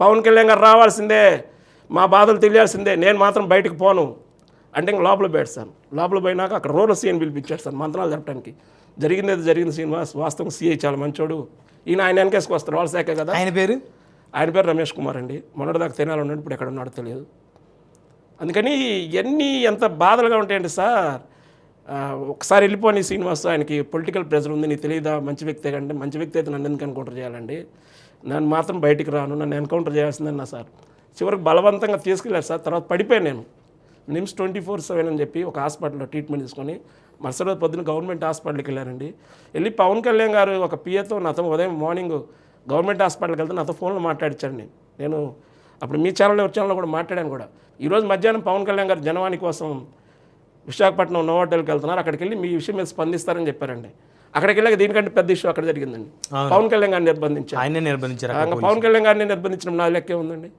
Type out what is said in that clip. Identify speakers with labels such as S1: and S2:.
S1: పవన్ కళ్యాణ్ గారు రావాల్సిందే, మా బాధలు తెలియాల్సిందే, నేను మాత్రం బయటకు పోను అంటే ఇంక లోపల పెడతాను. లోపల పోయినాక అక్కడ రూరల్ సీఎని పిలిపించాడు సార్ మంత్రాలు చెప్పడానికి. జరిగింది శ్రీనివాస్, వాస్తవం సీఐ చాలా మంచోడు, ఆయన వెనకేసుకు వస్తారు, వాళ్ళ శాఖే కదా. ఆయన పేరు రమేష్ కుమార్ అండి. మొన్నటిదాకా తెనాలి ఉన్నాడు, ఇప్పుడు ఎక్కడ ఉన్నాడో తెలియదు. అందుకని ఇవన్నీ ఎంత బాధలుగా ఉంటాయండి సార్. ఒకసారి వెళ్ళిపోని శ్రీనివాస్, ఆయనకి పొలిటికల్ ప్రెజర్ ఉంది, నీకు తెలియదా, మంచి వ్యక్తే కంటే మంచి వ్యక్తి అయితే నన్ను ఎందుకు ఎన్కౌంటర్ చేయాలండి, నన్ను మాత్రం బయటికి రాను, నన్ను ఎన్కౌంటర్ చేయాల్సిందన్నా సార్. చివరికి బలవంతంగా తీసుకెళ్ళారు సార్. తర్వాత పడిపోయాను నేను. నిమ్స్ 24/7 అని చెప్పి ఒక హాస్పిటల్లో ట్రీట్మెంట్ తీసుకొని మరుసటి రోజు పొద్దున్న గవర్నమెంట్ హాస్పిటల్కి వెళ్ళారండి. వెళ్ళి పవన్ కళ్యాణ్ గారు ఒక పిఏతో నాతో ఉదయం మార్నింగ్ గవర్నమెంట్ హాస్పిటల్కి వెళ్తే నాతో ఫోన్లో మాట్లాడించాను. నేను అప్పుడు మీ ఛానల్లో ఛానల్లో కూడా మాట్లాడాను కూడా. ఈరోజు మధ్యాహ్నం పవన్ కళ్యాణ్ గారు జనవాణి కోసం విశాఖపట్నం నోవాటెల్కి వెళ్తున్నారు, అక్కడికి వెళ్ళి మీ విషయం మీద స్పందిస్తారని చెప్పారండి. అక్కడికి వెళ్ళాక దీనికంటే పెద్ద ఇష్యూ అక్కడ జరిగిందండి. పవన్ కళ్యాణ్ గారిని నిర్బంధించారు. పవన్ కళ్యాణ్ గారిని నిర్బంధించడం నా లెక్కే ఉందండి.